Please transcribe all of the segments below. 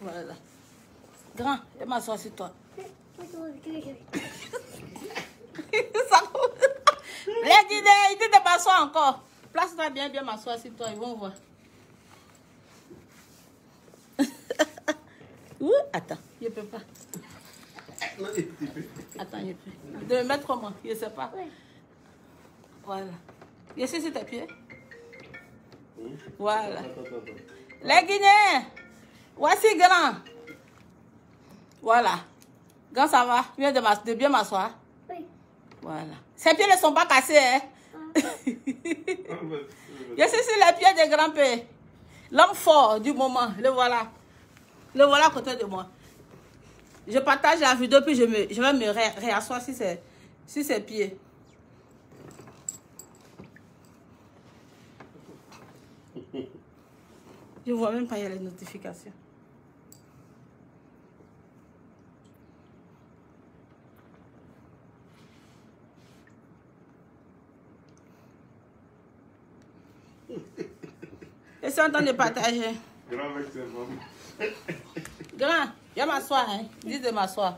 Voilà. Grand, je m'assois sur toi. Les Guinéens, ils disent de m'asseoir encore. Place-toi bien, bien m'asseoir sur toi, ils vont voir. Ouh, attends, je ne peux pas. Attends, je peux. De me mettre comment? Je ne sais pas. Voilà. Je suis sur tes pieds. Voilà. Les Guinéens, voici grand. Voilà. Grand, ça va? Viens de bien m'asseoir. Oui. Voilà. Ses pieds ne sont pas cassés, hein? Je suis sur les pieds de grand-père. L'homme fort du moment. Le voilà. Le voilà à côté de moi. Je partage la vidéo, puis je vais me réasseoir sur ses pieds. Je ne vois même pas, il y a les notifications. Je suis en train de partager. Grand mec, c'est bon. Grand, viens m'asseoir, hein. Dis de m'asseoir.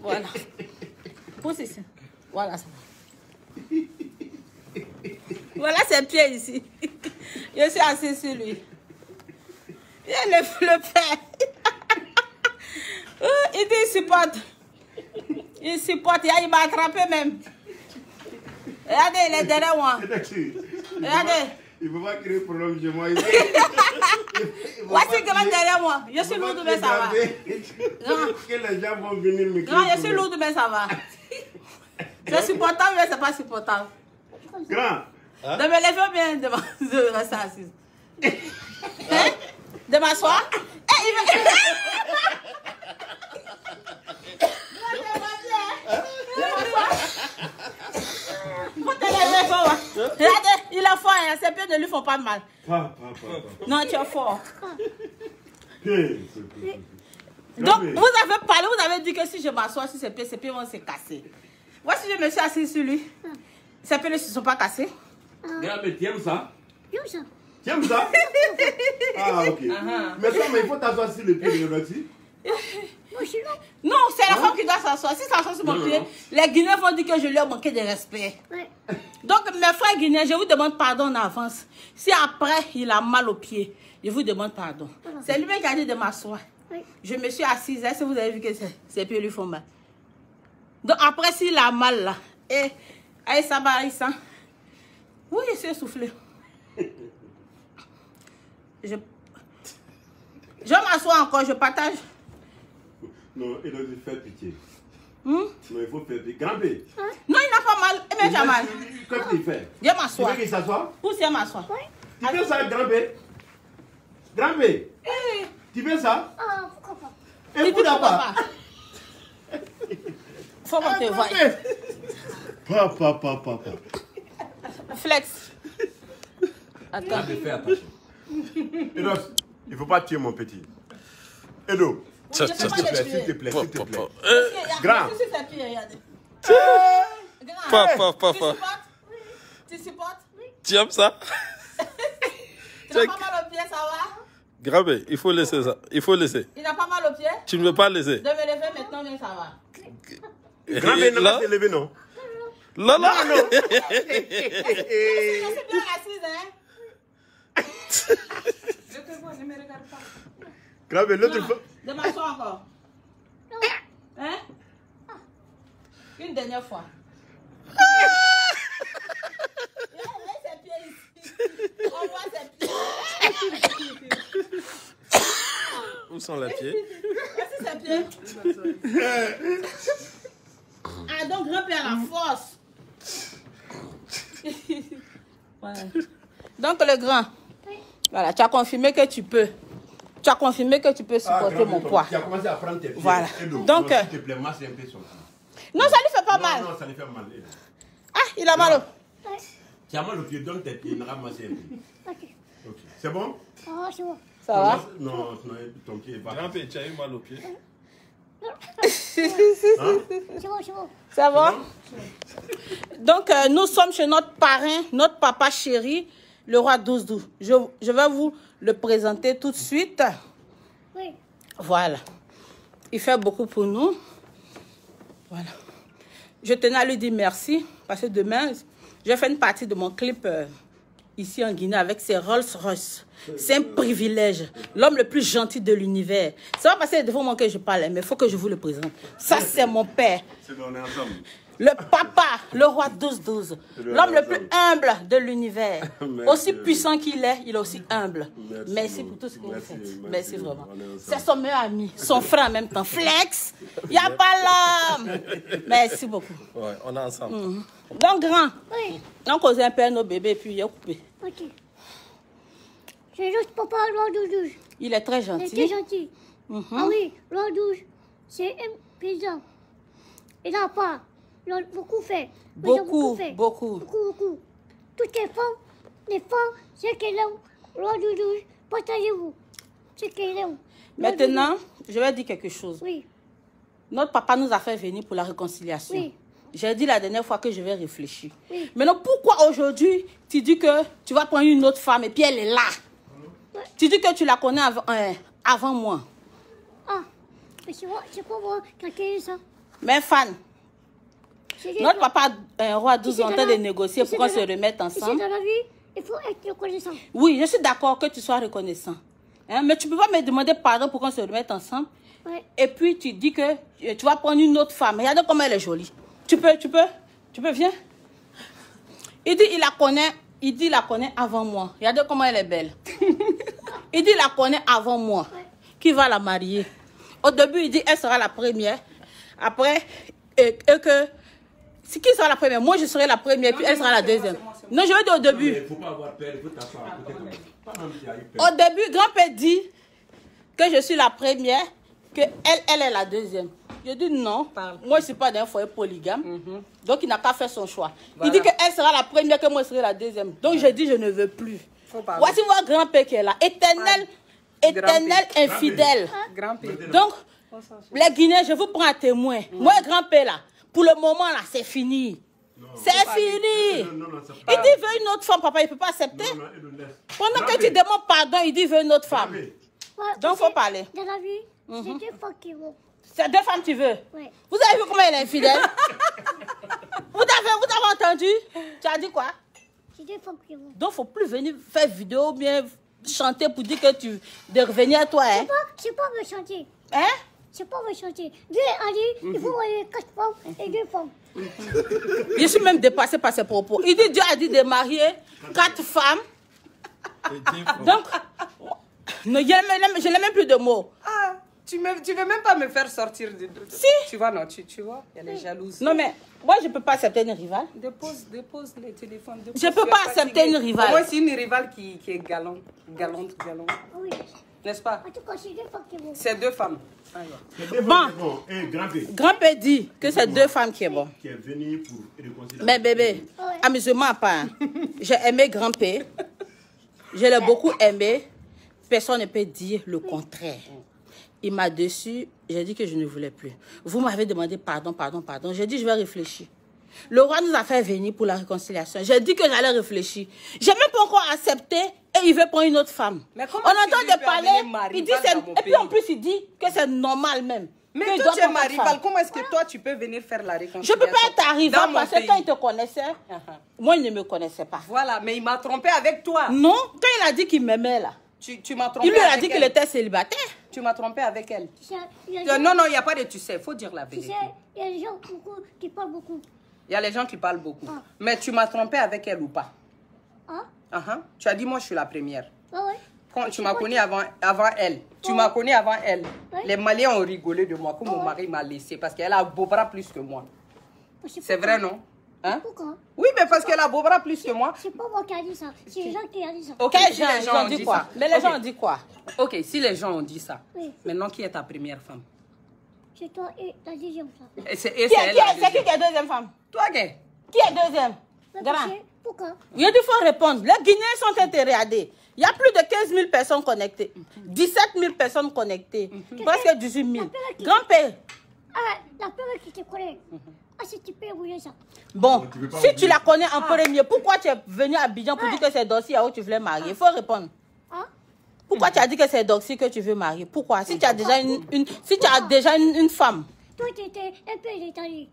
Voilà. Pousse ici. Voilà, ça va. Voilà ses pieds ici. Je suis assis sur lui. Il a le père. Il dit il supporte. Il supporte. Il m'a attrapé même. Regardez, il est derrière moi. Regardez. Il ne peut pas créer problème chez moi. Voici grand derrière moi. Je suis lourde, mais ça va. Que les gens vont venir me Grand, je suis lourde, mais ça va. C'est supportable, mais c'est pas supportable. Grand. De me lever bien de rester assise. Hein? De m'asseoir. Il veut... Regardez, il est fort, hein. Ses pieds ne lui font pas de mal. Non, tu es fort. Donc, vous avez parlé, vous avez dit que si je m'assois sur ses pieds vont se casser. Voici, je me suis assise sur lui. Ses pieds ne se sont pas cassés. Regarde, mais tu aimes ça? J'aime ça. Tu aimes ça? Ah, ok. Mais ça, mais il faut t'asseoir sur le pied de Roxy. Non, c'est la femme qui doit s'asseoir. Si s'assoit sur mon pied, les Guinéens vont dire que je lui ai manqué de respect. Ouais. Donc, mes frères Guinéens, je vous demande pardon en avance. Si après, il a mal au pied, je vous demande pardon. C'est lui-même qui a dit de m'asseoir. Oui. Je me suis assise. Est-ce que vous avez vu que ses pieds lui font mal? Donc, après, s'il a mal là, et ça va, il sent. Oui, je suis essoufflée. Je m'assois encore, je partage. Non, il doit faire pitié. Non, il faut faire pitié. Grand-père. Non, il n'a pas mal. Il m'a mal. Qu'est-ce qu'il fait? Je m'assois. Tu veux qu'il s'assoie? Où c'est m'asseoir? Tu veux ça, grand-père? Grand-père? Tu veux ça? Ah, pourquoi pas? Et pourquoi pas? Faut qu'on te voie. Papa. Flex. Attends. Fais attention. Edo, il ne faut pas tuer mon petit. Edo. S'il te plaît. Grand. Papa. Tu supportes? Tu aimes ça? Tu n'as pas mal au pied, ça va? Grave, il faut laisser ça. Il faut laisser. Il n'a pas mal au pied? Tu ne veux pas laisser? De me lever maintenant, mais ça va. Grand, mais ne pas te lever, non? Non. Je suis bien assise, hein? Je te vois, ne me regarde pas. Grave, l'autre fois. De m'asseoir encore. Hein? Une dernière fois. Il a ses pieds ici. On voit ses pieds. Où sont les pieds? Voici ses pieds. Ah, donc grand-père la force. Voilà. Donc le grand. Voilà, tu as confirmé que tu peux. Tu as confirmé que tu peux supporter mon poids. Tu as commencé à prendre tes pieds. Voilà. Donc, s'il te plaît, masse un peu son pied. Non, ça lui fait pas mal. Non, ça lui fait mal. Ah, il a mal au... Tu as mal au pied, donne tes pieds, il ramasse un peu. Ok. C'est bon? Ah, c'est bon. Ça va? Non, ton pied est pas. Grand-père, tu as eu mal au pied? C'est bon. Ça va? Donc, nous sommes chez notre parrain, notre papa chéri, le roi Doudou. Je vais vous le présenter tout de suite. Oui. Voilà. Il fait beaucoup pour nous. Voilà. Je tenais à lui dire merci parce que demain, je fais une partie de mon clip ici en Guinée avec ses Rolls-Royce. C'est un privilège. L'homme le plus gentil de l'univers. Ça va passer devant moi que je parle, mais il faut que je vous le présente. Ça, c'est mon père. C'est qu'on est ensemble. Le papa, le roi 12-12. L'homme le plus humble de l'univers. Aussi puissant qu'il est, il est aussi humble. Merci pour tout ce que vous faites. Merci vraiment. C'est son meilleur ami, son frère en même temps. Flex, il n'y a pas l'homme. Merci beaucoup. Ouais, on est ensemble. Donc, grand, Oui. on causait un peu à nos bébés, puis il a coupé. Ok. C'est juste papa, roi 12. Il est très Il est très gentil. gentil. Ah oui, roi 12, c'est un président. Il n'a pas. Il a beaucoup fait. Mais il a Beaucoup, fait. beaucoup. Beaucoup. Toutes les femmes, c'est qu'elles aiment. Roi 12, partagez-vous. C'est qu'elles aiment. Maintenant, je vais dire quelque chose. Oui, Notre papa nous a fait venir pour la réconciliation. Oui. J'ai dit la dernière fois que je vais réfléchir. Oui. Maintenant, pourquoi aujourd'hui, tu dis que tu vas prendre une autre femme et puis elle est là? Ouais. Tu dis que tu la connais avant moi. Ah, mais c'est pas moi qui a créé ça. Mais Fan, C'est juste notre là. papa, un roi 12, Ici, est en dans train la- de négocier ici, pour qu'on dans se la- remette Ici, ensemble. dans la vie, il faut être reconnaissant. Oui, je suis d'accord que tu sois reconnaissant. Hein, mais tu ne peux pas me demander pardon pour qu'on se remette ensemble. Ouais. Et puis tu dis que tu vas prendre une autre femme. Regarde comment elle est jolie. Tu peux, viens. Il dit, il la connaît avant moi. Regarde comment elle est belle. Il dit, il la connaît avant moi. Qui va la marier? Au début, il dit, elle sera la première. Après, c'est qui sera la première? Moi, je serai la première, puis elle sera la deuxième. Non, je vais dire au début. Il ne faut pas avoir peur, il faut t'asseoir à côté comme ça. Pas même si a eu peur. Au début, grand-père dit que je suis la première, que elle est la deuxième. Je dis non, moi je ne suis pas d'un foyer polygame, donc il n'a pas fait son choix. Voilà. Il dit qu'elle sera la première, que moi je serai la deuxième. Donc je dis je ne veux plus. Faut parler. Voici votre grand-père qui est là, éternel infidèle. Grand-père. Donc, les Guinéens, je vous prends à témoin. Moi, grand-père là, pour le moment là, c'est fini. C'est fini. Non, ça peut Il pas. dit il veut une autre femme, papa, il ne peut pas accepter. Non, il nous laisse. Pendant que tu demandes pardon, il dit il veut une autre femme. Allez. Ouais, Donc, c'est- faut parler. Dans la vie, c'est deux fois qui vont. C'est deux femmes tu veux. Ouais. Vous avez vu comment elle est infidèle? vous avez entendu? Tu as dit quoi? C'est deux fois qui vont. Donc, il ne faut plus venir faire vidéo, bien chanter pour dire que de revenir à toi. Hein? C'est pas me chanter. Hein? C'est pas me chanter. Dieu a dit, il faut avoir 4 femmes et 2 femmes. Je suis même dépassée par ses propos. Il dit Dieu a dit de marier 4 femmes. Donc, non, je n'ai même plus de mots. Ah, tu veux même pas me faire sortir de... Si. Tu vois, non, tu vois, elle est jalouse. Non, mais moi, je ne peux pas accepter une rivale. Dépose le téléphone. Je peux pas accepter une rivale. Moi, c'est une rivale qui est galante. Oui. N'est-ce pas? En tout cas, c'est deux fois qui vont. C'est deux femmes. Ah, ouais. C'est des Bon. femmes qui vont. Eh, grand-père, Grand-père dit que c'est deux femmes qui est bon. qui est venu pour réconcilier. Mais bébé, Ouais. amusement à part, j'ai aimé grand-père. Je l'ai beaucoup aimé. Personne ne peut dire le contraire. Il m'a déçu. J'ai dit que je ne voulais plus. Vous m'avez demandé pardon. J'ai dit je vais réfléchir. Le roi nous a fait venir pour la réconciliation. J'ai dit que j'allais réfléchir. J'ai même pas encore accepté et il veut prendre une autre femme. Mais comment On tu entend lui de peux parler. amener ma Il dit rivale c'est... dans mon Et puis en pays? plus il dit que c'est normal même. Mais qu'il toi, doit tu es prendre ma une femme. rivale. Comment est-ce que toi, tu peux venir faire la Je réconciliation? ne peux pas être arrivée dans mon parce que pays? quand il te connaissait, moi il ne me connaissait pas. Voilà, mais il m'a trompé avec toi. Non, quand il a dit qu'il m'aimait là, Tu m'as trompé il lui a avec dit elle. qu'il était célibataire. Tu m'as trompé avec elle. Tu sais, il y a des- Non, il n'y a pas de tu sais. Il faut dire la tu vérité. sais, il y a des gens beaucoup qui parlent beaucoup. Il y a les gens qui parlent beaucoup. Ah. Mais tu m'as trompé avec elle ou pas? Hein? Tu as dit, moi, je suis la première. Ah ouais. Quand tu m'as connu avant elle. Tu m'as connu avant elle. Ouais. Les Maliens ont rigolé de moi, comme mon mari m'a laissé, parce qu'elle a beau bras plus que moi. C'est vrai, non? Hein? Pourquoi? Oui, mais parce qu'elle a beau bras plus que moi. C'est pas moi qui a dit ça. C'est les gens qui ont dit ça. Ok, Quels si gens, les ils gens ont dit quoi? ça. Mais les Ok. gens ont dit quoi? Ok, si les gens ont dit ça. Oui. Maintenant, qui est ta première femme? C'est toi et la deuxième femme. Et c'est Qui elle, est, la c'est qui deuxième. qui est deuxième femme? Toi, gay. Qui est deuxième? Mais Grand. parce que- Pourquoi? Il a dit qu'il faut répondre. Les Guinéens sont intéressés. Il y a plus de 15 000 personnes connectées. 17 000 personnes connectées. Presque 18 000. Grand-père. Ah, la première qui te connaît. Ah, si tu peux oublier ça. Bon, tu veux pas si tu oublier. la connais en premier, pourquoi tu es venu à Abidjan pour dire que c'est Dossi à où tu voulais marier? Il faut répondre. Hein? Pourquoi tu as dit que c'est Doxy que tu veux marier? Pourquoi? Si tu as déjà une femme. Toi, tu étais un peu détaillé.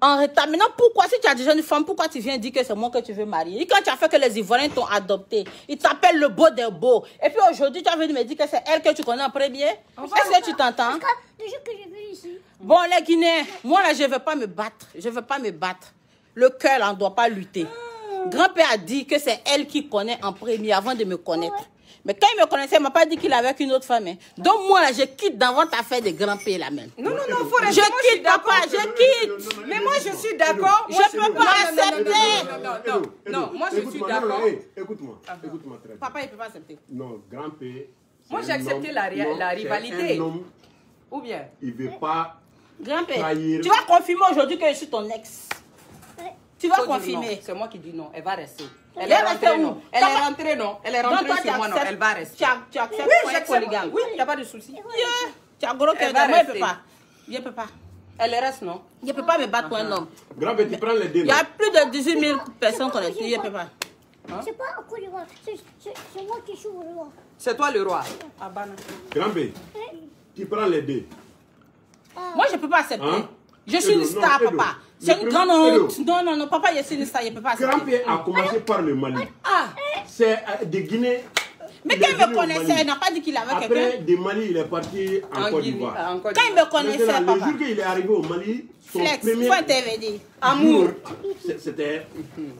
En retard. Maintenant, pourquoi, si tu as déjà une femme, pourquoi tu viens dire que c'est moi que tu veux marier? Et quand tu as fait que les Ivoiriens t'ont adopté, ils t'appellent le beau des beaux. Et puis aujourd'hui, tu as venu me dire que c'est elle que tu connais en premier. Est-ce que tu t'entends? Parce que le jour que j'ai venu ici. Bon, les Guinéens, moi là, je ne vais pas me battre. Je ne vais pas me battre. Le cœur, là, on ne doit pas lutter. Grand-père a dit que c'est elle qui connaît en premier avant de me connaître. Mais quand il me connaissait, il ne m'a pas dit qu'il avait avec une autre femme. Hein. Donc moi, là, je quitte dans votre affaire de grand-père, là même. Non, faut rester. Je quitte, papa, je quitte. Mais moi, je suis d'accord. Je ne peux pas accepter. Non, moi, je suis d'accord. Écoute-moi très bien. Papa, il ne peut pas accepter. Non, grand-père. Moi, j'ai accepté la rivalité. Ou bien? Il ne veut pas. Grand-père, tu vas confirmer aujourd'hui que je suis ton ex. Tu vas confirmer. C'est moi qui dis non, elle va rester. Elle est est rentrée, restée où? non. Elle est rentrée, non. Elle est rentrée sur moi, non. Elle va rester. Tu acceptes Oui, être polygame. Oui, il n'y a pas de souci. Tu as gros cœur. Moi, je ne peux pas. Je ne peux pas. Elle reste, non. Je ne peux pas me battre pour un homme. Grand-père, tu prends les deux. Il y a plus de 18 000 personnes connectées. Je ne peux pas. C'est pas un coup de roi. C'est moi qui suis le roi. C'est toi le roi. Grand-père, tu prends les deux. Moi, je ne peux pas accepter. Hein? Je suis une star, papa. C'est une grande honte. Non, papa, je suis une star, je ne peux pas accepter. Grand-père a commencé par le Mali. C'est des Guinéens. Mais quand il me connaissait, il n'a pas dit qu'il avait quelqu'un. Après, de Mali, il est parti en Côte d'Ivoire. Quand il me connaissait, Maintenant, papa. le jour qu'il est arrivé au Mali, son Flex, il premier faut intervenir. Amour. c'était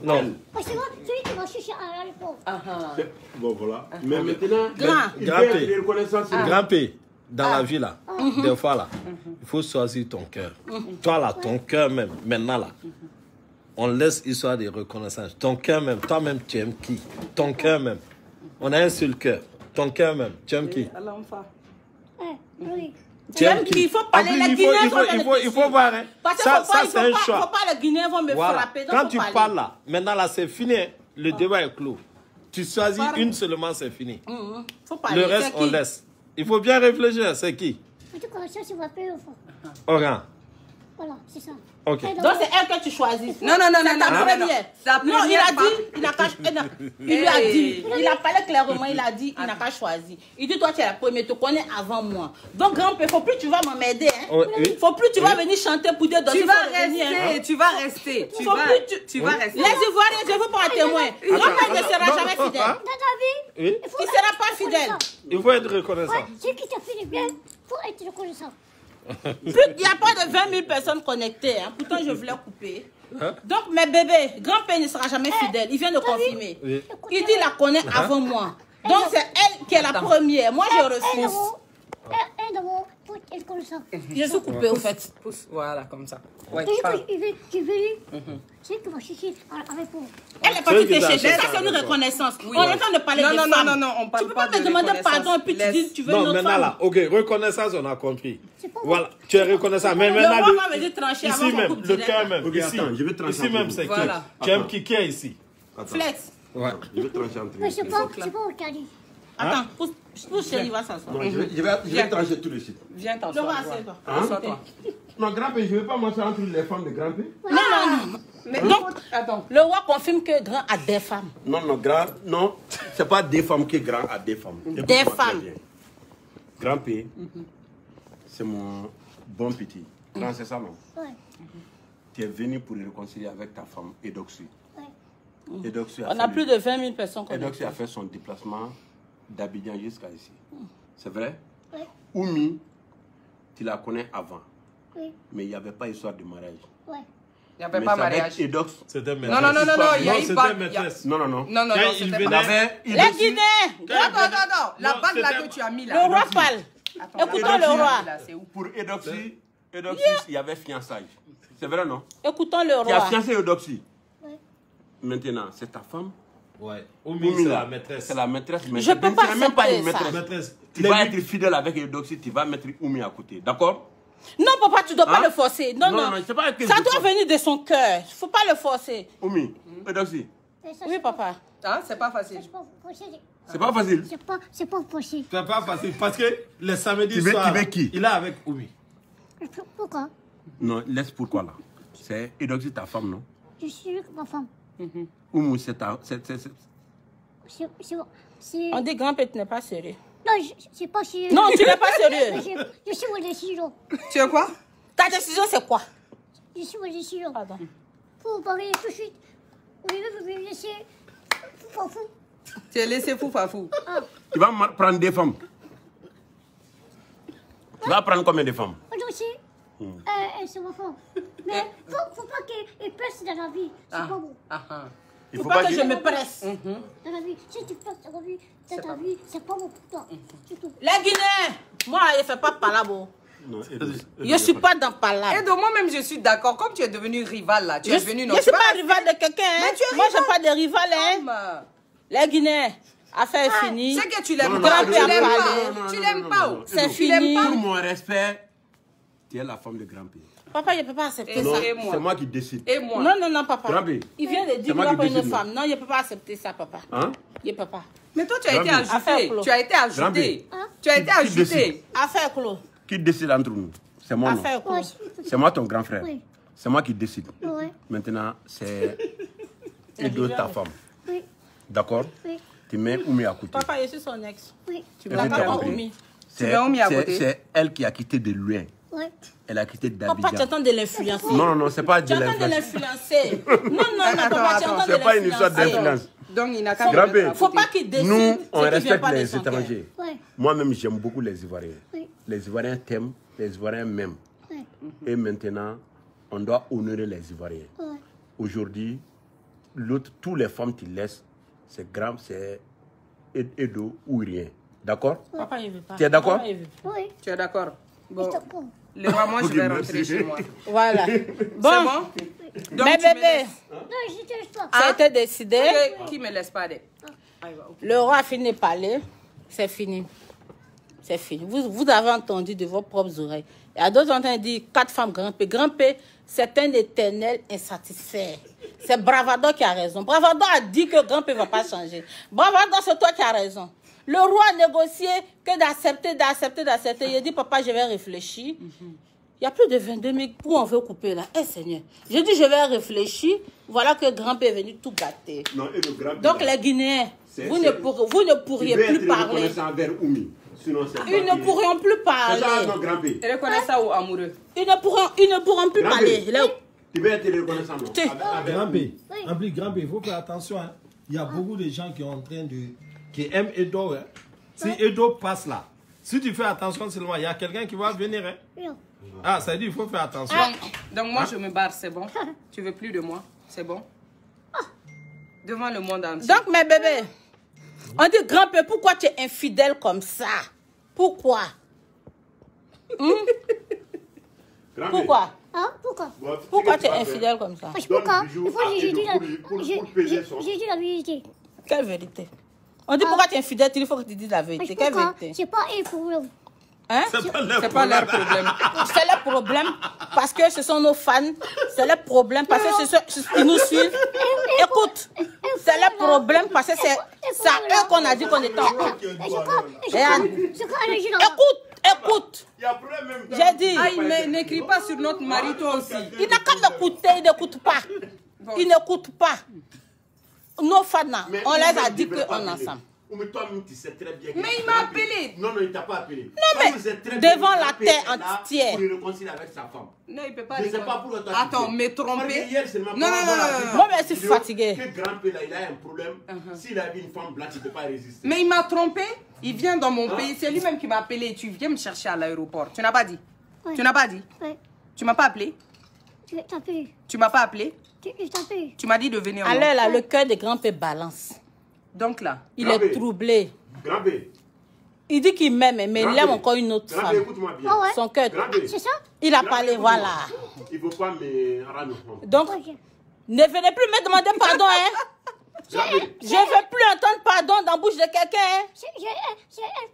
Non. C'est moi, celui qui m'a cherché à l'époque. Bon, voilà. Mais maintenant, Grand. il fait des reconnaissances. Grand-père, dans la vie là, des fois là, il faut choisir ton cœur. Toi là, ton cœur même, maintenant là, on laisse histoire de reconnaissance. Ton cœur même, toi-même, tu aimes qui? Ton cœur même. On a un seul cœur. Ton cœur même, tu aimes qui? Oui. Tu aimes qui? Il faut parler les Guinéens. Il faut voir. Hein. Ça, c'est un Il ne choix. faut pas les Guinéens vont me frapper. Quand tu parles là, maintenant là, c'est fini. Le débat est clos. Tu choisis une seulement, c'est fini. Faut parler. Le reste, on laisse. Il faut bien réfléchir. C'est qui? En tout cas, ça, c'est ma paix au fond. Oran. Voilà, c'est ça. Ok. Donc c'est elle que tu choisis. Non. C'est ta première. Non, il a dit, il n'a qu'à. Il lui a dit, il a parlé clairement, il a dit, il n'a qu'à choisir. Il dit, toi, tu es la première, tu connais avant moi. Donc, grand-père, faut plus tu vas m'aider. Faut plus tu vas venir chanter pour dire tu vas rester, tu vas rester. Tu vas rester. Les Ivoiriens, je veux pas un témoin. Grand-père ne sera jamais fidèle. Dans ta vie, Il ne sera pas fidèle. Il faut être reconnaissant. celui qui t'a fait du bien, il faut être reconnaissant. Il n'y a pas de 20 000 personnes connectées. Hein. Pourtant, je voulais couper. Donc, mes bébés, grand-père ne sera jamais fidèle. Il vient de confirmer. Il dit qu'il la connaît avant moi. Donc, c'est elle qui est la première. Moi, je refuse. Un d'abord, faut être reconnaissant. Je suis coupée, au fait. Voilà, comme ça. Ouais, Toujours qu'il est venu, c'est qui m'a cherché avec vous. Elle n'est pas qui t'est cherchée. Ça, c'est une reconnaissance. On est en train de parler des femmes. Non, on parle pas de tu peux pas me demander pardon et puis tu dis tu veux une Non, autre maintenant femme. là, ok, reconnaissance, on a compris. Voilà, tu es reconnaissant. Mais Le maintenant, roi va me dire trancher avant ici qu'on même, coupe le direct. cœur même. Ok, Ici, attends, je vais trancher ici entre même, vous. c'est Voilà. qui? Tu aimes qui est ici? Flex. Ouais. Je vais trancher entre Mais vous. c'est pas au Cali. Attends, pousse chérie, va s'asseoir. Non, je vais trancher tout de suite. Viens Le t'asseoir. roi, assieds-toi. Assois-toi. Non, grand-père, je ne vais pas m'asseoir entre les femmes de grand-père. Non. Mais Donc, attends. le roi confirme que grand a des femmes. Non, c'est pas des femmes que grand a des femmes. Des Écoute-moi très femmes. bien. Grand-père, c'est mon bon petit. Grand, c'est ça, non? Ouais. Tu es venu pour le réconcilier avec ta femme, Edoxy. Ouais. Edoxy On a plus de 20 000 personnes Edoxy connectées. a fait son déplacement d'Abidjan jusqu'à ici. C'est vrai? Oui. Oumi, tu la connais avant, Oui. mais il n'y avait pas histoire de mariage. Ouais. Il n'y avait Mais pas c'est avec mariage. Edox. C'était Non, il y a eu c'était pas. maîtresse. Non. Non, Quand il c'était venait- pas. Les Guinéens. Non. La Non, bague là c'était- que tu as mis Le là. roi parle. Attends, Écoutons la bague le que tu as roi. mis là, c'est où? Pour Edoxy, il y avait fiançailles. C'est vrai, non? Écoutons le Tu as roi. fiancé Edoxy. Ouais. Maintenant, c'est ta femme. Ouais. Oumi, Oumi, c'est la maîtresse. C'est la maîtresse. Mais Je peux pas c'est même pas une accepter ça. maîtresse. Maîtresse. Tu vas être fidèle avec Edoxy, tu vas mettre Oumi à côté. D'accord? Non, papa, tu dois pas Hein? le forcer. Non. c'est pas que Ça je doit force. venir de son cœur. Il ne faut pas le forcer. Oumi, Edoxy, Mais ça, Oui, papa. Hein, c'est pas facile. c'est pas possible. c'est pas facile. C'est pas possible. C'est pas facile parce que le samedi Tu veux- soir, tu veux qui? il est avec Oumi. Pourquoi? Non, laisse pourquoi là. C'est Edoxy ta femme, non? Je suis avec ma femme. Oumi, c'est ta. C'est On dit grand-père, tu n'es pas sérieux. Non, c'est pas sérieux. Non, tu n'es pas sérieux. Je suis mon décision. Tu es quoi? Ta décision, c'est quoi? Je suis mon décision. Pardon. Faut parler tout de suite. Au lieu de me laisser fou. Tu es laissé fou. Tu vas prendre des femmes. Tu vas prendre combien de femmes? Moi aussi. C'est ma femme. Mais faut pas qu'elle presse dans la vie. C'est pas bon. Il faut pas que je me presse. Dans la vie, si tu presses dans la vie, ta vie, c'est pas bon pour toi. Les Guinéens, moi, je ne fais pas palabo. Je ne suis pas dans palabo. Et donc moi-même, je suis d'accord. Comme tu es devenu rival là, tu es devenu... Je ne suis pas rival de quelqu'un. Hein. Moi, je n'ai pas de rival. Hein. Les Guinéens, affaire est finie. C'est que tu l'aimes pas. Tu l'aimes pas. C'est fini. Pour mon respect, tu es la femme de grand-père. Papa, je ne peux pas accepter ça. C'est moi qui décide. Et moi? Non, papa. Il vient de dire qu'il n'a pas une femme. Non, je ne peux pas accepter ça, papa. Hein? Je ne peux pas. Mais toi, tu as été ajouté. Tu as été ajouté. Tu as été ajouté. Affaire clos. Qui décide entre nous? C'est moi, non? C'est moi ton grand frère. C'est moi qui décide. Maintenant, c'est Edo, ta femme. D'accord? Tu mets Oumi à côté. Papa, je suis son ex. Tu m'as pas Oumi. C'est elle qui a quitté de loin. Elle a quitté d'Abidjan. Papa, tu entends de l'influencer. Non, c'est pas de l'influence. Tu entends de l'influencer. Non, papa, tu entends de l'influence. C'est pas une histoire d'influence. Donc, il n'a qu'à me faut pas qu'il décide. Nous, on respecte les étrangers. Moi-même, j'aime beaucoup les Ivoiriens. Les Ivoiriens t'aiment, les Ivoiriens m'aiment. Et maintenant, on doit honorer les Ivoiriens. Aujourd'hui, tous les femmes qui laissent, c'est grave, c'est Edo ou rien. D'accord? Papa, il veut pas. Tu es d'accord? Oui. Tu es d'accord? Bon. Bon. Le maman, je vais rentrer chez moi. Voilà. Bon. Donc, mais bébé, Non, je te laisse pas. ça a été décidé. Qui me laisse pas Le roi a fini de parler. C'est fini. C'est fini. Vous avez entendu de vos propres oreilles. Il y a d'autres qui ont dit 4 femmes grand-père. Grand-père, c'est un éternel insatisfait. C'est Bravado qui a raison. Bravado a dit que grand-père ne va pas changer. Bravado, c'est toi qui as raison. Le roi a négocié que d'accepter. Il a dit, papa, je vais réfléchir. Il y a plus de 22 000 où on veut couper là. Eh Seigneur, j'ai dit, je vais réfléchir. Voilà que grand-père est venu tout gâter. Non, et le grand-père, donc les Guinéens, vous ne pourriez plus parler. Sinon, ils ne pourront plus parler. Tu reconnais ça ou amoureux? Ils ne pourront plus parler. Tu veux être reconnaissant, non? Grand-père, il faut faire attention. Hein. Il y a beaucoup de gens qui sont en train de... qui aiment Edo. Hein. Si Edo passe là, si tu fais attention seulement, il y a quelqu'un qui va venir. Hein. Ah, ça dit il faut faire attention. Donc moi, je me barre, c'est bon? Tu veux plus de moi? C'est bon? Devant le monde entier. Donc, mes bébés, on dit grand-père, pourquoi tu es infidèle comme ça? Pourquoi? Pourquoi? Pourquoi tu es infidèle comme ça? Pourquoi? Il faut que j'ai dit la vérité. Quelle vérité? On dit pourquoi tu es infidèle, il faut que tu dises la vérité. Quelle vérité? C'est pas un problème. Hein? C'est pas leur problème. C'est leur problème parce que ce sont nos fans. C'est leur problème parce que ils nous suivent. Écoute, c'est leur problème parce que c'est à eux qu'on a dit qu'on était en couple. Écoute. J'ai dit. Ah, il n'écrit pas sur notre mari, toi aussi. Il n'a qu'à m'écouter, il n'écoute pas. Il n'écoute pas. Nos fans, on les a dit qu'on est ensemble. Mais toi-même, tu sais très bien. Mais il m'a appelé. Non, il ne t'a pas appelé. Non, mais devant la terre entière. Pour le réconcilier avec sa femme. Non, il ne peut pas. Je ne sais pas pourquoi toi. Attends, me tromper. Non. Moi, je suis fatiguée. Que grand-père, là, il a un problème. S'il a vu une femme blanche, il ne peut pas résister. Mais il m'a trompé. Il vient dans mon pays. C'est lui-même qui m'a appelé. Tu viens me chercher à l'aéroport. Tu n'as pas dit? Tu n'as pas dit? Tu m'as pas appelé? Tu m'as pas appelé? Tu m'as dit de venir. Alors là, le cœur de grand-père balance. Donc là, il est troublé. Grand-père. Il dit qu'il m'aime, mais il aime encore une autre femme. Écoute-moi bien. Son cœur. C'est ça? Il a parlé, voilà. Il ne faut pas me rendre compte. Donc, ne venez plus me demander pardon, hein. Je ne veux plus entendre pardon dans la bouche de quelqu'un. Hein.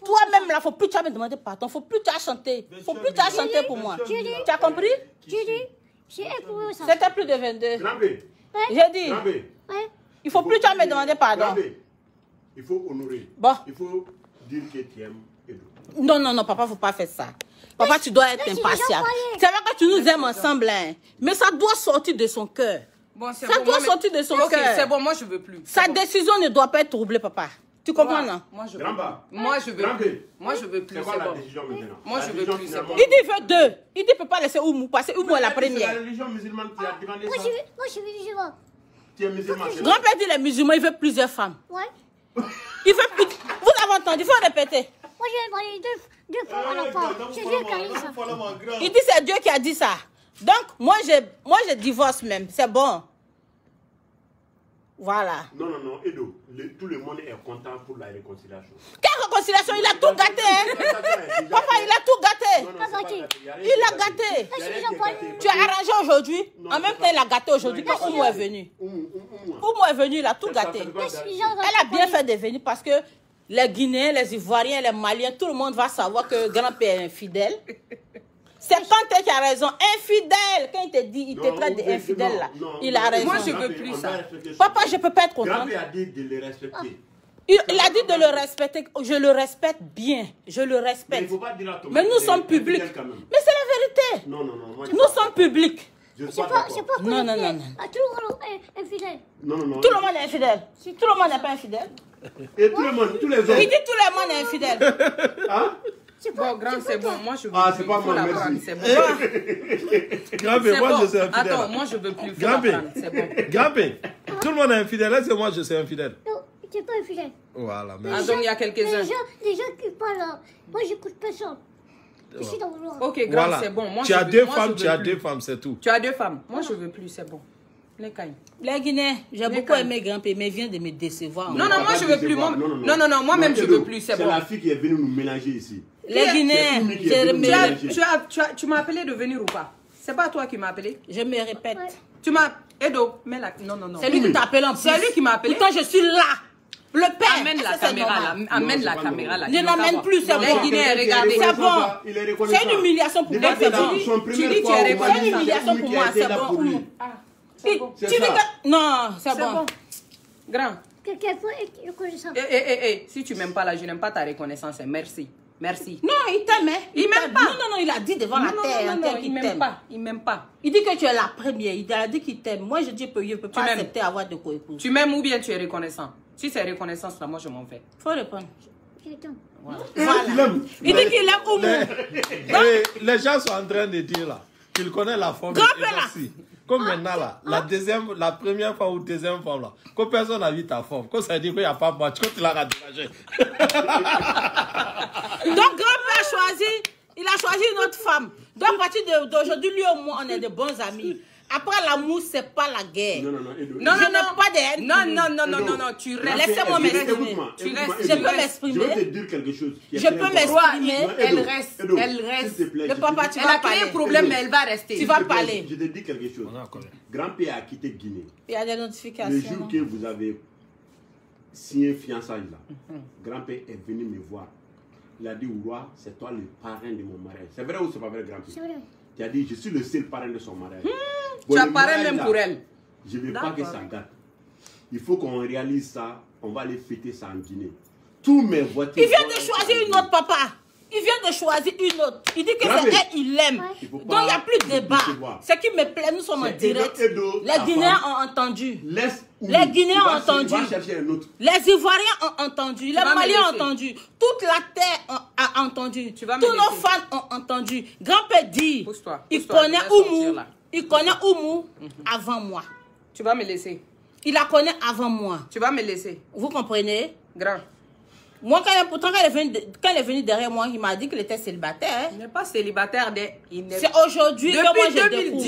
Toi-même, là, il ne faut plus me demander pardon. Il ne faut plus chanter. Il ne faut plus chanter pour moi. Tu as compris? C'était plus de 22. J'ai dit. Il ne faut plus me demander pardon. Il faut honorer. Bon. Il faut dire que tu aimes Edo. Non, papa, il ne faut pas faire ça. Papa, tu dois être impatient. C'est vrai que tu nous aimes ensemble, hein, mais ça doit sortir de son cœur. Bon, ça doit sortir de son cœur. C'est bon, moi je veux plus. Sa décision ne doit pas être troublée, papa. Tu comprends, non? Moi, je veux. Grand-père. Moi, je veux plus. Moi, je veux plus. C'est quoi C'est la bon. décision maintenant? Moi, je veux plus. C'est bon. Il dit il veut 2. Il dit il ne peut pas laisser Oumou parce que Oumou est la C'est première. la religion musulmane qui a demandé Moi, ça. je suis musulman. Tu es musulman, c'est Grand-père dit les musulmans, il veut plusieurs femmes. Ouais. Il veut plus. Vous avez entendu, il faut répéter. Moi, j'ai demandé deux fois à l'enfant. C'est Dieu qui a dit ça. Il dit c'est Dieu qui a dit ça. Donc, moi, je divorce même. C'est bon. Voilà. Non, non, non, Edo, tout le monde est content pour la réconciliation. Quelle réconciliation? Il a tout gâté, hein? Papa, il a tout gâté. Non, non, c'est pas gâté. Il a gâté. Tu as arrangé aujourd'hui. En même temps, il a gâté aujourd'hui quand Oumou est venu. Oumou est venu, il a tout gâté. Elle a bien fait de venir parce que les Guinéens, les Ivoiriens, les Maliens, tout le monde va savoir que grand-père est infidèle. C'est Kanté qui a raison. Infidèle. Quand il te dit, il te traite d'infidèle là. Il a raison. Moi, je veux plus ça. Papa, je ne peux pas être content. Grand-père a dit de le respecter. Il a dit de le respecter. Je le respecte bien. Je le respecte. Mais nous sommes publics. Mais c'est la vérité. Non, non, non. Nous sommes publics. C'est pas Non, non, non. Tout le monde est infidèle. Non, non, non. Tout le monde est infidèle. Tout le monde n'est pas infidèle. Et tout le monde, tous les autres. Il dit tout le monde est infidèle. Hein? Bon, grand, c'est bon. Moi, je veux Ah, plus. c'est pas moi, merci. C'est bon. Grand-père, moi, je suis infidèle. Attends, moi, je veux plus. Grand-père, C'est bon. grand-père, tout le monde est infidèle. Là, c'est moi, je suis infidèle. Non, tu n'es pas infidèle. Voilà, Ah, merci. donc, il y a quelques-uns. Les gens qui parlent là, moi, j'écoute personne. Je suis dans le noir. Ok, grand, Voilà. c'est bon. Moi, Tu as je veux- deux moi, femmes, je tu veux as plus. deux femmes, c'est tout. Tu as deux femmes. Moi, je veux plus, c'est bon. Les cailles. Les Guinéens, j'ai beaucoup aimé grand-père, mais il vient de me décevoir. Non, non, moi, je veux plus. Non, moi-même, je veux plus, c'est C'est bon. la fille qui est venue nous mélanger ici. Les Guinéens, Tu m'as appelé de venir ou pas? C'est pas toi qui m'as appelé? je me répète. Tu m'as... Edo, mets la... Non, non, non. C'est lui qui t'a appelé en plus. C'est lui qui m'a appelé. Pourtant, je suis là. Le père. Amène la Ça, c'est caméra là. normal. Amène Non, la c'est pas caméra là. Je n'emmène plus, c'est Les bon. Guinéens, regardez. C'est bon. Il est reconnaissant. C'est une humiliation pour moi, c'est bon. Tu dis tu es reconnaissant. C'est une humiliation pour moi, c'est bon. Tu dis que... Non, c'est bon. Grand. Quelqu'un peut être reconnaissant. Si tu m'aimes pas là, je n'aime pas ta reconnaissance. Merci. Merci. Non, il t'aime. Il m'aime pas. Non, non, non, il a dit devant la terre entière il qu'il m'aime t'aime. pas. Il m'aime pas. Il dit que tu es la première. Il a dit qu'il t'aime. Moi, je dis que je ne peux pas m'aimes. accepter avoir de co-épouse. Tu m'aimes ou bien tu es reconnaissant? Si c'est reconnaissance là, moi je m'en vais. Faut répondre. Quelqu'un. Voilà. Il dit qu'il aime Oumou. Les gens sont en train de dire là qu'ils connaissent la forme. Grand-père là. Comme maintenant là, la première fois ou deuxième fois là, que personne n'a vu ta forme, que ça dit qu'il n'y a pas de match, que tu l'as radicalisé. Donc, grand-père il a choisi une autre femme. Donc, à partir d'aujourd'hui, lui et moi, on est de bons amis. Après l'amour, c'est pas la guerre. Non, non, non. Non, Je n'ai pas de haine. non, tu restes. Laissez-moi m'exprimer. Tu restes. Je peux m'exprimer. Je vais te dire quelque chose. Je peux m'exprimer. Elle reste. Elle reste. Le papa, tu Elle vas a créé un parler. problème, mais elle va rester. Tu vas parler. Je te dis quelque chose. Grand-père a quitté Guinée. Il y a des Le notifications. jour que vous avez signé fiançailles là, grand-père est venu me voir. Il a dit au roi, c'est toi le parrain de mon mariage. C'est vrai ou c'est pas vrai, grand-père? C'est vrai. Tu as dit, je suis le seul parrain de son mariage. Tu as parlé même pour elle. Je ne veux pas que ça gâte. Il faut qu'on réalise ça. On va aller fêter ça en Guinée. Tous mes voitures. Il vient de choisir une autre, papa. Il vient de choisir une autre. Il dit que c'est elle, il l'aime. Donc, il n'y a plus de débat. Ce qui me plaît, nous sommes en direct. Les Guinéens ont entendu. Les Guinéens ont entendu. Les Ivoiriens ont entendu. Les Maliens ont entendu. Toute la terre a entendu. Tous nos fans ont entendu. Grand-père dit, il connaît Oumou. Il connaît Oumou avant moi. Tu vas me laisser. Il la connaît avant moi. Tu vas me laisser. Vous comprenez? Grand. Moi, pourtant, quand elle est venue derrière moi, il m'a dit qu'il était célibataire. Il n'est pas célibataire. C'est aujourd'hui que moi je découvre.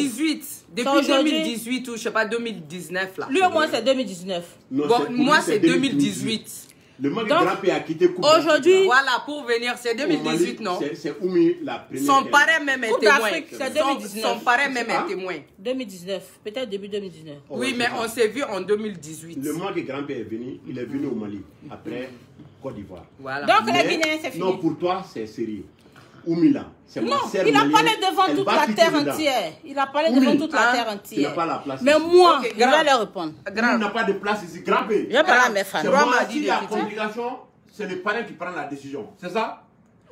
Depuis 2018 ou je sais pas, 2019 là. Lui au moins c'est 2019. Non, bon, moi c'est 2018. Le manque de grand-père a quitté Coupe aujourd'hui, voilà, pour venir, c'est 2018, non? C'est Oumi la première. Son parrain même est témoin. C'est 2019. Son parrain même est témoin. 2019, peut-être début 2019. Oui, mais on s'est vu en 2018. Le mois que grand-père est venu, il est venu au Mali. Après, Côte d'Ivoire. Voilà. Donc les Guinéens, c'est fini. Non, pour toi, c'est sérieux. Oumi là, c'est non, il a parlé devant toute la terre entière. Il a parlé devant toute la terre entière. Il n'a pas la place. Mais moi, je vais leur répondre. Il n'a pas de place ici. Grand-père. Je vais parler à mes fans. Si la complication, c'est le parrain qui prend la décision. C'est ça?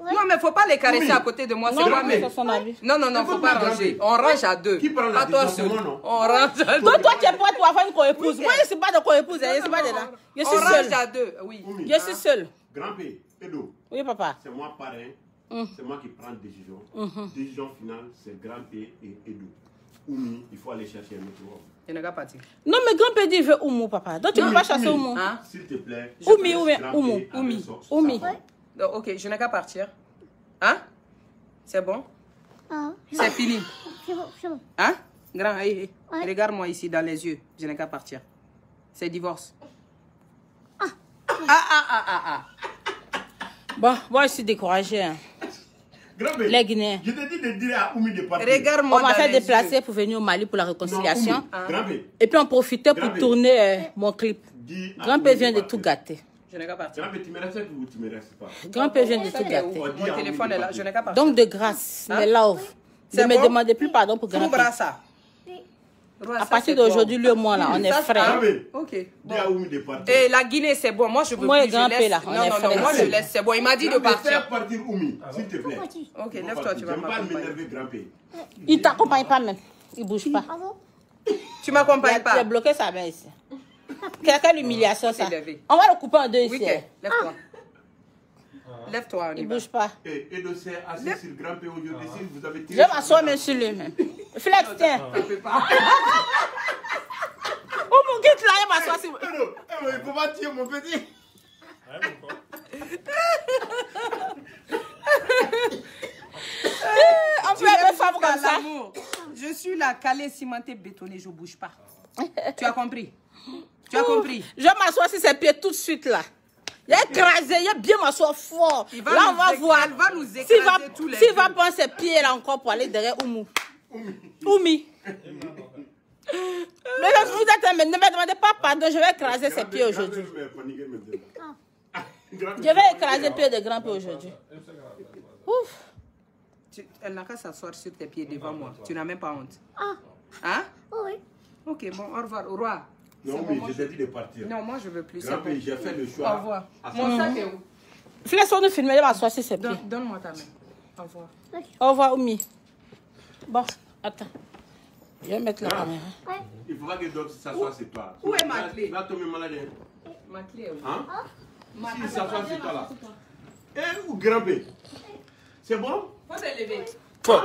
Non, mais faut pas les caresser à côté de moi, c'est moi-même. Non, non, non, faut pas ranger. On range à deux. Qui prend la décision? On range à deux. Toi, tu es prêt pour avoir une co-épouse. Moi, je ne suis pas de co-épouse, je suis pas de là. Je suis seule. On range à deux, oui. Je suis seule. Grand-père, Edo. Oui, papa. C'est moi parrain. C'est moi qui prends la décision. Décision finale, c'est grand-père et Edo. Oumi, il faut aller chercher un autre homme. Je n'ai pas parti. Non, mais grand-père dit il veut Oumou, papa. Donc tu ne peux pas chasser Oumou. S'il te plaît. Oumi. Ok, je n'ai qu'à partir. Hein? C'est bon? C'est fini. C'est bon, c'est bon. Hein? Grand, regarde-moi ici dans les yeux. Je n'ai qu'à partir. C'est divorce. Bon, moi je suis découragée. Hein. Les Guinéens. Je te dis de dire à Oumi de partir. Regarde-moi. On m'a fait déplacer pour venir au Mali pour la réconciliation. Non, et puis on profitait pour tourner mon clip. Grand-père vient de tout gâter. Je n'ai qu'à partir. Grand-père, tu me respectes ou tu me respectes pas? Grand-père vient de tout gâter. Mon téléphone est là, je n'ai qu'à partir. Donc de grâce, mes love, ne me demandez plus pardon pour grand-père. À partir d'aujourd'hui, lui et moi, là, on est frères. Ok. Dis à Oumi de partir. Et la Guinée, c'est bon. Moi, je veux moi plus. Moi et grand-père, là, on est frères. Non, moi, je laisse. C'est bon. Il m'a dit de partir. Fais partir Oumi, s'il te plaît. Ok, lève-toi, tu vas pas m'énerver, grand-père. Il t'accompagne pas même. Il bouge pas. Tu m'accompagnes pas. Tu as bloqué sa main ici. Quelle humiliation, ça. On va le couper en deux ici. Lève-toi. Lève-toi, il bouge pas. Et de c'est assis sur le grand-père aujourd'hui, si vous avez tiré. Je m'assois même sur lui-même. Flex, tiens. Oh mon gars, là, il m'assoit sur lui. Il ne faut pas tirer mon petit. On peut être femme comme ça. Je suis la calée cimentée bétonnée, je ne bouge pas. Tu as compris? Tu as compris? Je m'assois sur ses pieds tout de suite là. Il a écrasé, il a bien m'asseoir fort. Là, on va voir. Il va nous écraser tous les deux. S'il va prendre ses pieds là encore pour aller derrière Oumou. Oumi. Mais vous êtes ne me demandez pas pardon, je vais écraser ses pieds aujourd'hui. Je vais écraser les pieds de grand-père aujourd'hui. Ouf. Elle n'a qu'à s'asseoir sur tes pieds devant moi. Tu n'as même pas honte. Hein? Oui. Ok, bon, au revoir. Au revoir. Non, oui, je t'ai dit de partir. Non, moi je veux plus. Grand-père, j'ai fait le choix. Au revoir. Mon sac est où? Laisse-moi nous filmer, il va s'asseoir sur ses pieds. Donne-moi ta main. Au revoir. Au revoir, Oumi. Bon, attends. Je vais mettre la caméra. Il faudra que d'autres s'assoient sur toi. Où est ma clé? Va tomber malade. Ma clé est où? Hein? S'il s'assoit sur toi là. Eh, ou grand-père? C'est bon? Faut te lever. C'est bon?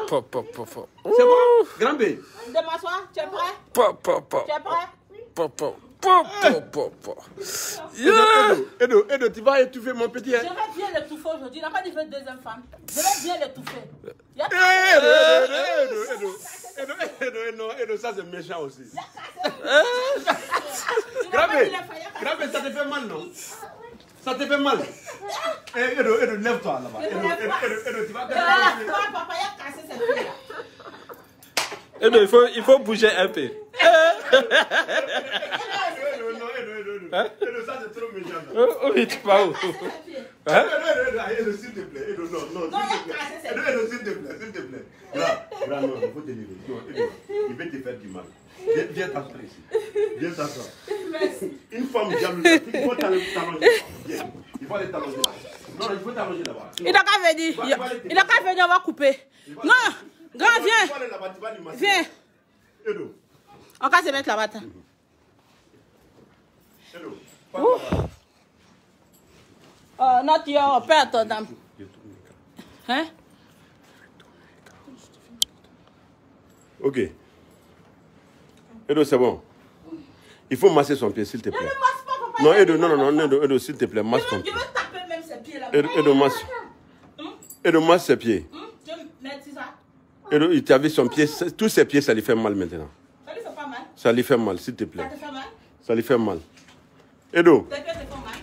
Grand-père? De m'asseoir, tu es prêt? Tu es prêt? Edo, tu vas étouffer mon petit. Je vais bien l'étouffer aujourd'hui. Il n'a pas dit que deuxième femme. Je vais bien l'étouffer. Edo, ça c'est méchant aussi. Grand-père, ça te fait mal, non? Ça te fait mal? Edo, lève-toi là-bas. Edo, tu vas papa, il a cassé ses pieds là. Edo, il faut bouger un peu. Edo, ça c'est trop méchant. Oui, tu vas où? Edo, s'il te plaît. Edo, non, Edo, s'il te plaît. Grand, non, il faut te lever. Edo, il va te faire du mal. Viens t'asseoir ici. Viens t'asseoir. Une femme jalouse, il faut t'allonger. Viens, il faut aller t'allonger. Non, il faut t'allonger là-bas. Il n'a qu'à venir. Il n'a qu'à venir, on va couper. Non, grand, viens. Viens. Edo. On va se mettre là-bas. Edo. Oh, not your père, ton dame. Hein? Ok. Edo, c'est bon. Il faut masser son pied, s'il te plaît. Ne me masse pas, papa. Non, Edo, s'il te plaît, masse ton pied. Je vais taper même ses pieds là. Edo, masse. Edo, masse ses pieds. Je vais mettre ça. Edo, il t'a vu son pied, tous ses pieds, ça lui fait mal maintenant. Ça lui fait pas mal. Ça lui fait mal, s'il te plaît. Ça te fait mal? Ça lui fait mal. Edo. Tes pieds te font mal?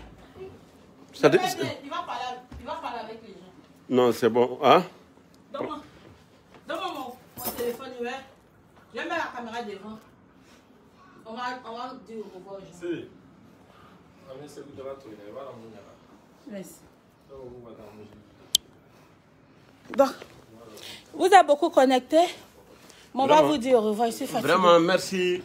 Ça te... Il va parler avec les gens. Non, c'est bon. Hein? Donne-moi mon téléphone, je vais mettre la caméra devant. On va dire au revoir aux gens. Merci. Donc, vous êtes beaucoup connectés. On va vous dire au revoir ici. Vraiment, merci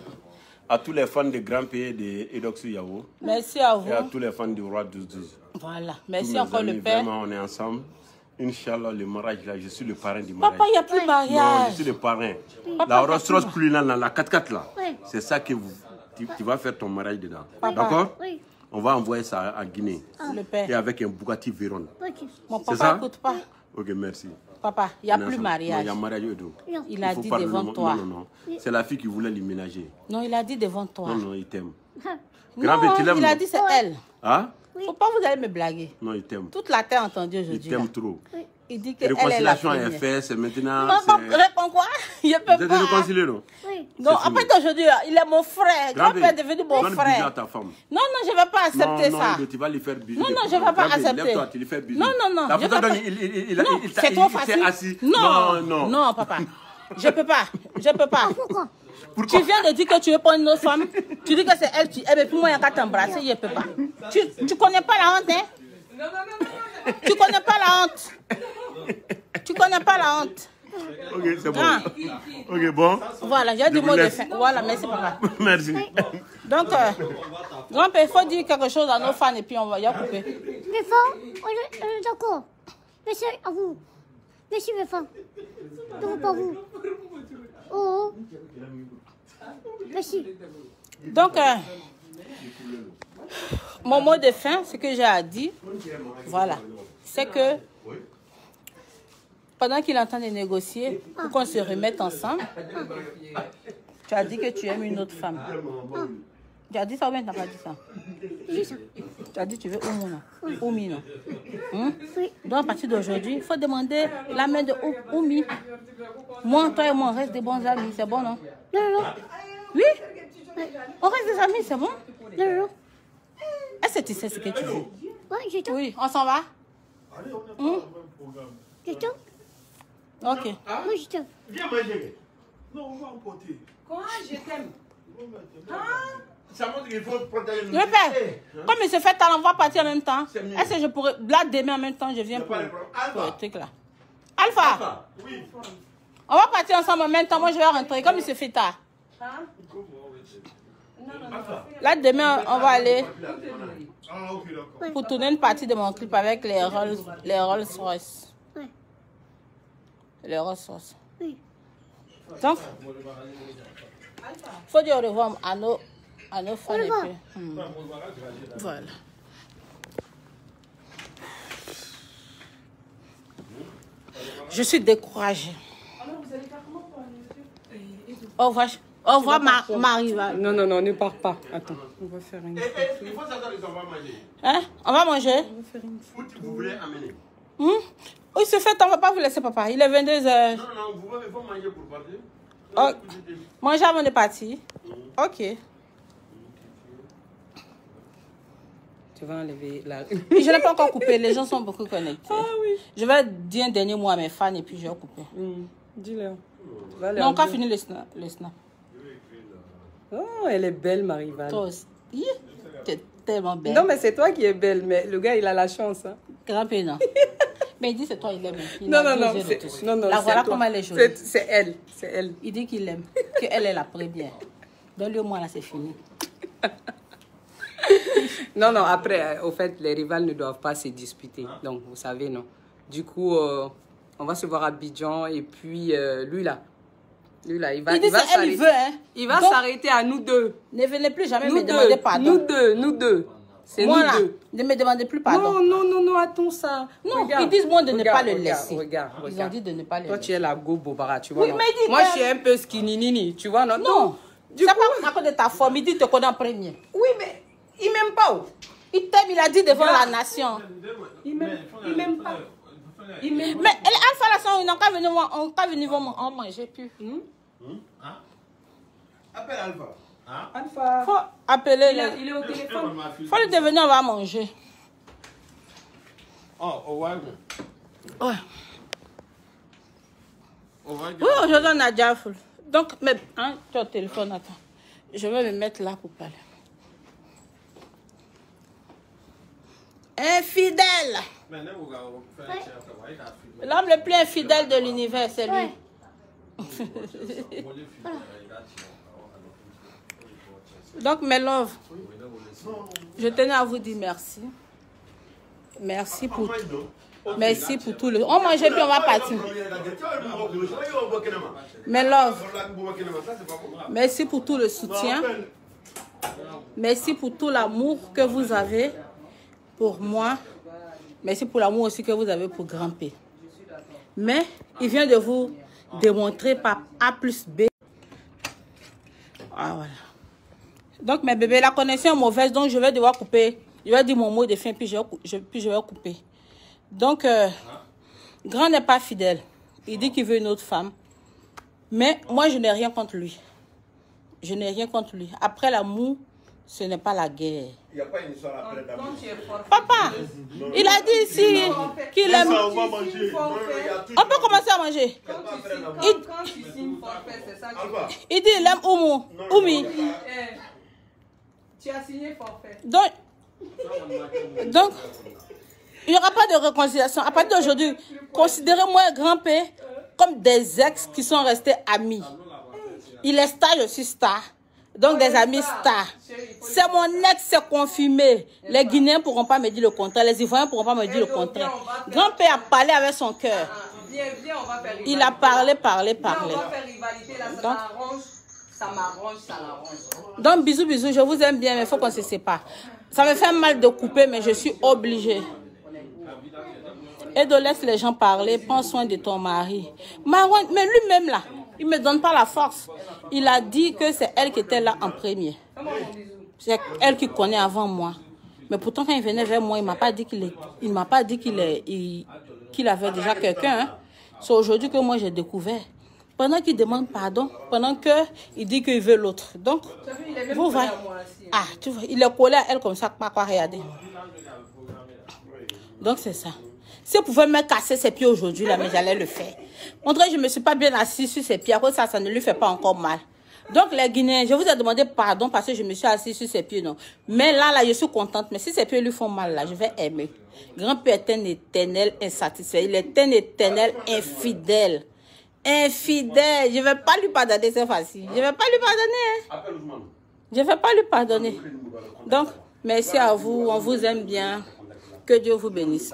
à tous les fans de Grand Pays de Edoxou Yao. Merci à vous. Et à tous les fans du Roi 12-12. Voilà. Merci encore le Père. Vraiment, on est ensemble. Inch'Allah, le mariage là, je suis le parrain du mariage. Papa, il n'y a plus de mariage. Non, je suis le parrain. La Rolls-Royce plus là, la 4x4 là. C'est ça que tu vas faire ton mariage dedans. D'accord? Oui. On va envoyer ça à Guinée. Le père. Et avec un Bugatti Veyron. Mon C'est papa ça? n'écoute pas. Ok, merci. Papa, il n'y a Non, plus non, mariage. il y a mariage et tout. Il a faut dit pas devant le- toi. Non, non, non. C'est la fille qui voulait l'imménager. Non, il a dit devant toi. Non, non, il t'aime. Non, tu l'aimes, il a non? dit c'est elle. Hein? Faut pas vous allez me blaguer. Non, il t'aime. Toute la terre a entendu Il aujourd'hui. t'aime là. trop. Il dit qu'elle est la Réconciliation est première. faite, c'est maintenant. Non, non, réponds quoi? Je Vous peux êtes pas. réconciliés, non? Oui. Non, C'est fini. après d'aujourd'hui, il est mon frère. Grave, Grand-père est devenu mon donne bisou à frère. ta femme. Non, non, je ne vais pas accepter non, ça. Non, tu vas lui faire bisous. Non, non, je ne vais pas Grave, accepter. Lève-toi, tu lui fais bisous. Non, non, non, La je photo vais donne, pas. il Non, c'est trop s'est facile. assis. Non, non. non, papa. Je peux pas. Je peux pas. Pourquoi? Pourquoi? Tu viens de dire que tu veux prendre une autre femme. Tu dis que c'est elle, tu aimes, et puis moi, il n'y a qu'à t'embrasser, je ne peux pas. Tu connais pas la honte, hein? Non. Tu connais pas la honte. Tu connais pas la honte. Ok, c'est bon. Ah. Ok, bon. Voilà, j'ai Je des vous mots de laisse. fin. Voilà, merci, papa. Merci. Donc, grand-père, il faut dire quelque chose à nos fans et puis on va y couper. Mes femmes, on est d'accord. Merci à vous. Merci mes femmes. Non, pas vous. Oh. Merci. Donc, mon mot de fin, ce que j'ai à dire, voilà, c'est que pendant qu'il est en train de négocier pour qu'on se remette ensemble, tu as dit que tu aimes une autre femme. Tu as dit ça ou bien tu n'as pas dit ça? Tu as dit que tu veux Oumouna. Oumi, non? Donc, à partir d'aujourd'hui, il faut demander la main de Oumi. Moi, toi et moi, on reste des bons amis, c'est bon, non? Non. Oui? On reste des amis, c'est bon? Non. Est-ce que tu sais ce que tu veux? Ouais, je t'aime. Oui, on s'en va? Je t'aime. Ok. Oui, je t'aime. Viens manger. Non, on va emporter. Quoi? Je t'aime. Ça montre qu'il faut protéger Le père, comme il se fait talent, on va partir en même temps. C'est mieux. Est-ce que je pourrais... Là, demain en même temps, je viens pour pas de problème. Alpha. le truc là. Alpha, Oui. on va partir ensemble en même temps. Moi, je vais rentrer. Comme il se fait tard. Là, demain, on va aller Ah, ok, d'accord. pour tourner une partie de mon clip avec les Rolls-Royce. Ouais. Les Rolls-Royce. Oui. Donc, il faut dire au revoir à nos fans. Au revoir. Et puis, voilà. Je suis découragée. Au revoir, Marie. Non, ne pars pas. Attends, on va faire une. Il faut s'attendre, on va manger. Hein? On va manger? Où vous voulez amener? Il se fait, on ne va pas vous laisser, papa. Il est 22h. Non, vous pouvez manger pour partir. Oh. Manger avant de partir? Ok. Tu vas enlever la. Je n'ai pas encore coupé, les gens sont beaucoup connectés. Ah oui. Je vais dire un dernier mot à mes fans et puis je vais couper. Dis-leur. Non, on va finir le snap. Oh, elle est belle, Marie-Val. Toi aussi. Tu es tellement belle. Non, mais c'est toi qui es belle, mais le gars, il a la chance. Hein. Grand-père, non. Mais il dit c'est toi, il aime. Non. La voilà toi. comment elle est jolie. C'est elle. C'est elle. Il dit qu'il aime, qu'elle est la première. Donne-le moi là, c'est fini. Non, après, au fait, les rivales ne doivent pas se disputer. Donc, vous savez, non. Du coup, on va se voir à Abidjan et puis lui là, il va Il dit c'est elle, il s'arrêter. veut, hein. Il va Donc, s'arrêter à nous deux. ne venez plus jamais Nous me demander pardon. nous deux. C'est Moi nous là, deux. ne me demandez plus pardon. Non, attends ça. Non, Regarde, ils disent moi de ne pas le regarde, laisser. Regarde. Ils ont dit de ne pas le Toi, laisser. tu es la go bobara, tu vois. Oui, non? mais il dit Moi, que- je suis un peu skinny nini, tu vois. Non. Non, Du c'est coup, pas à cause de ta forme. Il dit te connaît en premier. oui, mais il m'aime pas. Oh. Il t'aime, il a dit devant la nation. Il m'aime pas. Il m'aime Mais elle Alpha là, on n'a qu'à venir, on manger plus. Appelle Alpha. Alpha. Faut appeler Il est au téléphone. Faut le devenir, on va manger. Oh, au revoir. Ouais. Au revoir. Oui, aujourd'hui on a déjà full. Donc, mais, hein, tu as le téléphone, attends. Je vais me mettre là pour parler. Infidèle. L'homme le plus infidèle de l'univers, c'est lui. Ouais. Donc, mes loves, je tenais à vous dire merci. Merci pour tout. Merci pour tout le... On mange puis on va partir. Mais love, merci pour tout le soutien. Merci pour tout l'amour que vous avez pour moi. Merci pour l'amour aussi que vous avez pour Grand P. Mais il vient de vous démontrer par A plus B. Ah, voilà. Donc mes bébés, la connexion est mauvaise, donc je vais devoir couper. Je vais dire mon mot de fin, puis je vais couper. Donc, Grand n'est pas fidèle. Il dit qu'il veut une autre femme. Mais moi, je n'ai rien contre lui. Je n'ai rien contre lui. Après l'amour, ce n'est pas la guerre. Il n'y a pas une histoire après d'amour. Papa, il a dit ici qu'il aime. On peut commencer à manger. Quand tu signes forfait, c'est ça que il dit il aime Oumi. Tu as signé forfait. Donc, il n'y aura pas de réconciliation. À partir d'aujourd'hui, considérez-moi Grand P comme des ex qui sont restés amis. Il est star, je suis star. Donc des amis stars. C'est mon ex, c'est confirmé. Les Guinéens ne pourront pas me dire le contraire. Les Ivoiriens ne pourront pas me dire le contraire. Grand P a parlé avec son cœur. Il a parlé. On va faire rivalité là, ça m'arrange, ça l'arrange. Donc bisous, je vous aime bien, mais il faut qu'on se sépare. Ça me fait mal de couper, mais je suis obligée. Et de laisser les gens parler, prends soin de ton mari. Marwan, mais lui-même là, il ne me donne pas la force. Il a dit que c'est elle qui était là en premier. C'est elle qui connaît avant moi. Mais pourtant, quand il venait vers moi, il ne m'a pas dit qu'il avait déjà quelqu'un. Hein. C'est aujourd'hui que moi j'ai découvert. Pendant qu'il demande pardon, pendant qu'il dit qu'il veut l'autre. Donc, vous voyez. Ah, tu vois, il est collé à elle comme ça, pas quoi regarder. Donc, c'est ça. Si vous pouvez me casser ses pieds aujourd'hui, là, mais j'allais le faire. Montrer que je ne me suis pas bien assise sur ses pieds. À cause de ça, ça ne lui fait pas encore mal. Donc, les Guinéens, je vous ai demandé pardon parce que je me suis assise sur ses pieds, non. Mais là, je suis contente. Mais si ses pieds lui font mal, là, je vais aimer. Grand P est un éternel insatisfait. Il est un éternel infidèle. Infidèle. Je ne vais pas lui pardonner, c'est facile. Je ne vais pas lui pardonner. Hein. Je ne vais pas lui pardonner. Donc, merci à vous. On vous aime bien. Que Dieu vous bénisse.